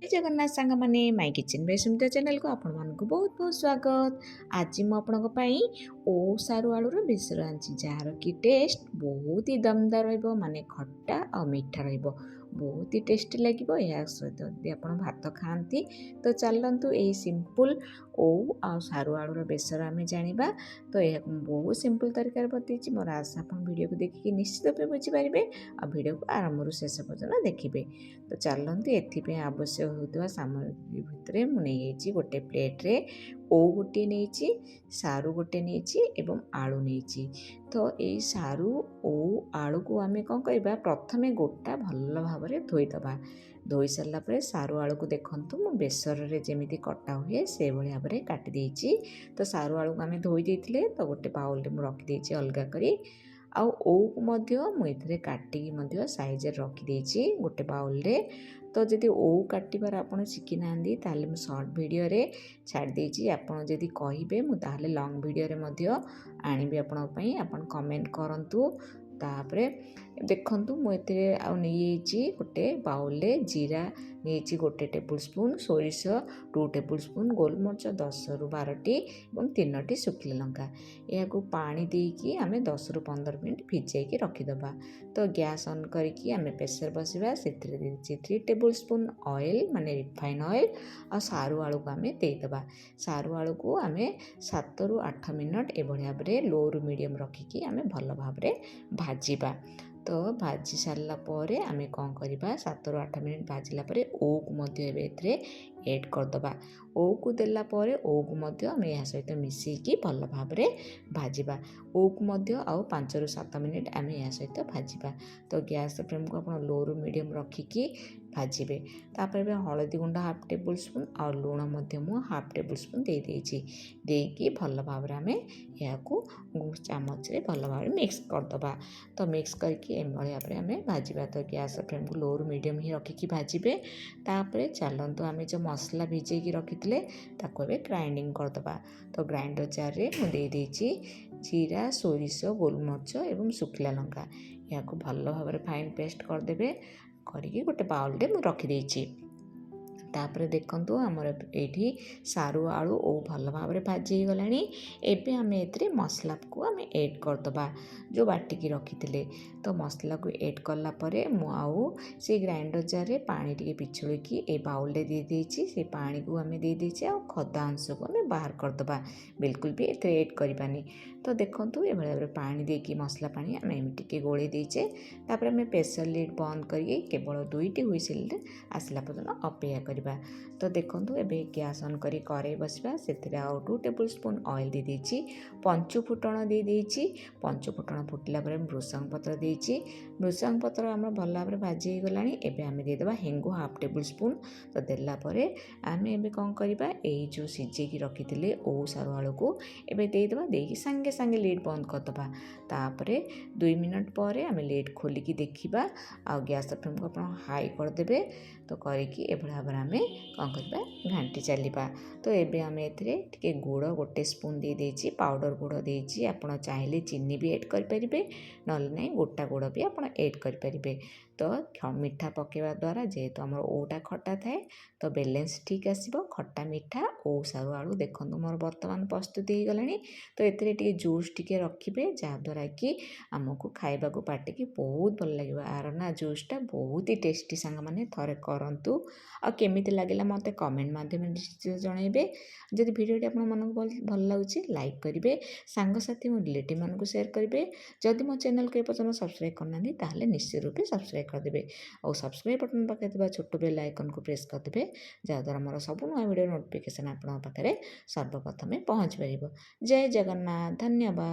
ଜୟ ଜଗନ୍ନାଥ ସାଙ୍ଗମାନେ ମାଇ କିଚେନ୍ ବାଇ ସୁମିତ୍ରା ଚ୍ୟାନେଲକୁ ଆପଣମାନଙ୍କୁ ବହୁତ ବହୁତ ସ୍ୱାଗତ। ଆଜି ମୁଁ ଆପଣଙ୍କ ପାଇଁ ଓଉ ସାରୁ ଆଳୁର ବେସର ଆଣିଛି, ଯାହାର କି ଟେଷ୍ଟ ବହୁତ ହି ଦମଦାର ରହିବ, ମାନେ ଖଟା ଆଉ ମିଠା ରହିବ। ବହୁତ ହି ଟେଷ୍ଟି ଲାଗିବ। ଏହା ସହିତ ଯଦି ଆପଣ ଭାତ ଖାଆନ୍ତି ତ ଚାଲନ୍ତୁ ଏହି ସିମ୍ପଲ୍ ଓଉ ଆଉ ସାରୁ ଆଳୁର ବେସର ଆମେ ଜାଣିବା। ତ ଏହାକୁ ମୁଁ ବହୁତ ସିମ୍ପଲ୍ ତରିକାରେ ବତେଇଛି। ମୋର ଆଶା ଆପଣ ଭିଡ଼ିଓକୁ ଦେଖିକି ନିଶ୍ଚିତ ରୂପେ ବୁଝିପାରିବେ ଆଉ ଭିଡ଼ିଓକୁ ଆରମ୍ଭରୁ ଶେଷ ପର୍ଯ୍ୟନ୍ତ ଦେଖିବେ। ତ ଚାଲନ୍ତୁ, ଏଥିପାଇଁ ଆବଶ୍ୟକ ହେଉଥିବା ସାମଗ୍ରୀ ଭିତରେ ମୁଁ ନେଇଯାଇଛି ଗୋଟେ ପ୍ଲେଟ୍ରେ ଓଉ ଗୋଟିଏ ନେଇଛି, ସାରୁ ଗୋଟେ ନେଇଛି ଏବଂ ଆଳୁ ନେଇଛି। ତ ଏଇ ସାରୁ ଓଉ ଆଳୁକୁ ଆମେ କ'ଣ କରିବା, ପ୍ରଥମେ ଗୋଟା ଭଲ ଭାବରେ ଧୋଇଦେବା। ଧୋଇ ସାରିଲା ପରେ ସାରୁ ଆଳୁକୁ ଦେଖନ୍ତୁ ମୁଁ ବେସରରେ ଯେମିତି କଟା ହୁଏ ସେଇଭଳି ଭାବରେ କାଟି ଦେଇଛି। ତ ସାରୁ ଆଳୁକୁ ଆମେ ଧୋଇ ଦେଇଥିଲେ, ତ ଗୋଟେ ବାଉଲରେ ମୁଁ ରଖିଦେଇଛି ଅଲଗା କରି। ଆଉ ଓଉକୁ ମଧ୍ୟ ମୁଁ ଏଥିରେ କାଟିକି ମଧ୍ୟ ସାଇଜରେ ରଖିଦେଇଛି ଗୋଟେ ବାଉଲରେ। ତ ଯଦି ଓଉ କାଟିବାର ଆପଣ ଶିଖିନାହାନ୍ତି ତାହେଲେ ମୁଁ ସର୍ଟ ଭିଡ଼ିଓରେ ଛାଡ଼ି ଦେଇଛି। ଆପଣ ଯଦି କହିବେ ମୁଁ ତାହେଲେ ଲଙ୍ଗ୍ ଭିଡ଼ିଓରେ ମଧ୍ୟ ଆଣିବି ଆପଣଙ୍କ ପାଇଁ, ଆପଣ କମେଣ୍ଟ କରନ୍ତୁ। ତାପରେ ଦେଖନ୍ତୁ ମୁଁ ଏଥିରେ ଆଉ ନେଇଯାଇଛି ଗୋଟେ ବାଉଲରେ ଜିରା ନେଇଛି 1 ଟେବୁଲ୍ ସ୍ପୁନ୍, ସୋରିଷ 2 ଟେବୁଲ୍ ସ୍ପୁନ୍, ଗୋଲମରିଚ 10ରୁ 12ଟି ଏବଂ 3ଟି ଶୁଖିଲା ଲଙ୍କା। ଏହାକୁ ପାଣି ଦେଇକି ଆମେ 10ରୁ 15 ମିନିଟ୍ ଭିଜେଇକି ରଖିଦେବା। ତ ଗ୍ୟାସ୍ ଅନ୍ କରିକି ଆମେ ପ୍ରେସର ବସିବା। ସେଥିରେ ଦେଇଛି 3 ଟେବୁଲ୍ ସ୍ପୁନ୍ ଅଏଲ୍, ମାନେ ରିଫାଇନ୍ ଅଏଲ୍। ଆଉ ସାରୁ ଆଳୁକୁ ଆମେ ଦେଇଦେବା। ସାରୁ ଆଳୁକୁ ଆମେ 7ରୁ 8 ମିନିଟ୍ ଏଭଳି ଭାବରେ ଲୋରୁ ମିଡ଼ିୟମ୍ ରଖିକି ଆମେ ଭଲ ଭାବରେ ଭାଜିବା। ତ ଭାଜି ସାରିଲା ପରେ ଆମେ କ'ଣ କରିବା, 7ରୁ 8 ମିନିଟ୍ ଭାଜିଲା ପରେ ଓଉକୁ ମଧ୍ୟ ଏବେ ଏଥିରେ ଏଡ଼୍ କରିଦେବା। ଓଉକୁ ଦେଲା ପରେ ଓଉକୁ ମଧ୍ୟ ଆମେ ଏହା ସହିତ ମିଶାଇକି ଭଲ ଭାବରେ ଭାଜିବା। ଓଉକୁ ମଧ୍ୟ ଆଉ 5ରୁ 7 ମିନିଟ୍ ଆମେ ଏହା ସହିତ ଭାଜିବା। ତ ଗ୍ୟାସ୍ ଫ୍ଲେମ୍କୁ ଆପଣ ଲୋରୁ ମିଡ଼ିୟମ୍ ରଖିକି ଭାଜିବେ। ତାପରେ ଏବେ ହଳଦୀ ଗୁଣ୍ଡ 1/2 ଟେବୁଲ୍ ସ୍ପୁନ୍ ଆଉ ଲୁଣ ମଧ୍ୟ ମୁଁ 1/2 ଟେବୁଲ୍ ସ୍ପୁନ୍ ଦେଇଦେଇଛି। ଦେଇକି ଭଲ ଭାବରେ ଆମେ ଏହାକୁ ଚାମଚରେ ଭଲ ଭାବରେ ମିକ୍ସ କରିଦେବା। ତ ମିକ୍ସ କରିକି ଏଭଳି ଭାବରେ ଆମେ ଭାଜିବା। ତ ଗ୍ୟାସ୍ ଫ୍ଲେମ୍କୁ ଲୋରୁ ମିଡ଼ିୟମ୍ ହିଁ ରଖିକି ଭାଜିବେ। ତାପରେ ଚାଲନ୍ତୁ, ଆମେ ଯେଉଁ ମସଲା ଭିଜେଇକି ରଖିଥିଲେ ତାକୁ ଏବେ ଗ୍ରାଇଣ୍ଡିଙ୍ଗ କରିଦେବା। ତ ଗ୍ରାଇଣ୍ଡର ଜାର୍ରେ ମୁଁ ଦେଇଦେଇଛି ଜିରା, ସୋରିଷ, ଗୋଲମରିଚ ଏବଂ ଶୁଖିଲା ଲଙ୍କା। ଏହାକୁ ଭଲ ଭାବରେ ଫାଇନ୍ ପେଷ୍ଟ କରିଦେବେ। କରିକି ଗୋଟେ ବାଉଲରେ ମୁଁ ରଖିଦେଇଛି। ତାପରେ ଦେଖନ୍ତୁ ଆମର ଏଇଠି ସାରୁ ଆଳୁ ଓଉ ଭଲ ଭାବରେ ଭାଜି ହେଇଗଲାଣି। ଏବେ ଆମେ ଏଥିରେ ମସଲାକୁ ଆମେ ଏଡ଼୍ କରିଦେବା ଯେଉଁ ବାଟିକି ରଖିଥିଲେ। ତ ମସଲାକୁ ଏଡ଼୍ କଲା ପରେ ମୁଁ ଆଉ ସେ ଗ୍ରାଇଣ୍ଡର ଜାର୍ରେ ପାଣି ଟିକେ ପିଛୁଳିକି ଏ ବାଉଲରେ ଦେଇଦେଇଛି। ସେ ପାଣିକୁ ଆମେ ଦେଇଦେଇଛି ଆଉ ଖଦା ଅଂଶକୁ ଆମେ ବାହାର କରିଦେବା, ବିଲକୁଲ ବି ଏଥିରେ ଏଡ଼୍ କରିବାନି। ତ ଦେଖନ୍ତୁ ଏଭଳି ଭାବରେ ପାଣି ଦେଇକି ମସଲା ପାଣି ଆମେ ଏମିତି ଟିକେ ଗୋଳେଇ ଦେଇଛେ। ତାପରେ ଆମେ ପ୍ରେସର ଲିଡ୍ ବନ୍ଦ କରିକି କେବଳ 2ଟି ହୁଇସିଲ୍ ଆସିଲା ପର୍ଯ୍ୟନ୍ତ ଅପେକ୍ଷା କରିବା। ତ ଦେଖନ୍ତୁ ଏବେ ଗ୍ୟାସ୍ ଅନ୍ କରି କଡ଼େଇ ବସିବା। ସେଥିରେ ଆଉ 2 ଟେବୁଲ୍ ସ୍ପୁନ୍ ଅଏଲ୍ ଦେଇଦେଇଛି, ପଞ୍ଚୁ ଫୁଟଣ ଦେଇଦେଇଛି। ପଞ୍ଚୁ ଫୁଟଣ ଫୁଟିଲା ପରେ ଭୃଷଙ୍ଗ ପତ୍ର ଦେଇଛି। ଭୃଷଙ୍ଗ ପତ୍ର ଆମର ଭଲ ଭାବରେ ଭାଜି ହେଇଗଲାଣି। ଏବେ ଆମେ ଦେଇଦେବା ହେଙ୍ଗୁ 1/2 ଟେବୁଲ୍ ସ୍ପୁନ୍। ତ ଦେଲା ପରେ ଆମେ ଏବେ କ'ଣ କରିବା, ଏଇ ଯେଉଁ ସିଝେଇକି ରଖିଥିଲେ ଓଉ ସାରୁ ଆଳୁକୁ ଏବେ ଦେଇଦେବା। ଦେଇକି ସାଙ୍ଗେ ସାଙ୍ଗେ ଲିଡ୍ ବନ୍ଦ କରିଦେବା। ତାପରେ 2 ମିନିଟ୍ ପରେ ଆମେ ଲିଡ୍ ଖୋଲିକି ଦେଖିବା। ଆଉ ଗ୍ୟାସ୍ ଫ୍ଲେମ୍କୁ ଆପଣ ହାଇ କରିଦେବେ। ତ କରିକି ଏଭଳି ଭାବରେ ଆମେ କ'ଣ କରିବା, ଘାଣ୍ଟି ଚାଲିବା। ତ ଏବେ ଆମେ ଏଥିରେ ଟିକେ ଗୁଡ଼ 1 ସ୍ପୁନ୍ ଦେଇଦେଇଛି, ପାଉଡ଼ର ଗୁଡ଼ ଦେଇଛି। ଆପଣ ଚାହିଁଲେ ଚିନି ବି ଏଡ଼୍ କରିପାରିବେ, ନହେଲେ ନାହିଁ ଗୋଟା ଗୁଡ଼ ବି ଆପଣ ଏଡ଼୍ କରିପାରିବେ। ତ ମିଠା ପକାଇବା ଦ୍ୱାରା ଯେହେତୁ ଆମର ଓଉଟା ଖଟା ଥାଏ ତ ବାଲାନ୍ସ ଠିକ୍ ଆସିବ। ଖଟା ମିଠା ଓଉ ସାରୁ ଆଳୁ ଦେଖନ୍ତୁ ମୋର ବର୍ତ୍ତମାନ ପ୍ରସ୍ତୁତ ହେଇଗଲାଣି। ତ ଏଥିରେ ଟିକେ ଜୁସ୍ ଟିକେ ରଖିବେ, ଯାହାଦ୍ୱାରା କି ଆମକୁ ଖାଇବାକୁ ପାଟିକି ବହୁତ ଭଲ ଲାଗିବ। ଆର ନା ଜୁସ୍ଟା ବହୁତ ହି ଟେଷ୍ଟି। ସାଙ୍ଗମାନେ ଥରେ କରନ୍ତୁ ଆଉ କେମିତି ଲାଗିଲା ମୋତେ କମେଣ୍ଟ ମାଧ୍ୟମରେ ନିଶ୍ଚିତ ଜଣାଇବେ। ଯଦି ଭିଡ଼ିଓଟି ଆପଣମାନଙ୍କୁ ଭଲ ଲାଗୁଛି ଲାଇକ୍ କରିବେ, ସାଙ୍ଗସାଥି ଓ ରିଲେଟିଭ୍ମାନଙ୍କୁ ସେୟାର କରିବେ। ଯଦି ମୋ ଚ୍ୟାନେଲକୁ ଏପର୍ଯ୍ୟନ୍ତ ସବସ୍କ୍ରାଇବ୍ କରିନାହାନ୍ତି ତାହେଲେ ନିଶ୍ଚିତ ରୂପେ ସବସ୍କ୍ରାଇବ୍ କରିଦେବେ। ଆଉ ସବସ୍କ୍ରାଇବ୍ ବଟନ୍ ପାଖରେ ଥିବା ଛୋଟ ବେଲ୍ ଆଇକନ୍କୁ ପ୍ରେସ୍ କରିଦେବେ, ଯାହାଦ୍ୱାରା ମୋର ସବୁ ନୂଆ ଭିଡ଼ିଓ ନୋଟିଫିକେସନ୍ ଆପଣଙ୍କ ପାଖରେ ସର୍ବପ୍ରଥମେ ପହଞ୍ଚି ପାରିବ। ଜୟ ଜଗନ୍ନାଥ, ଧନ୍ୟବାଦ।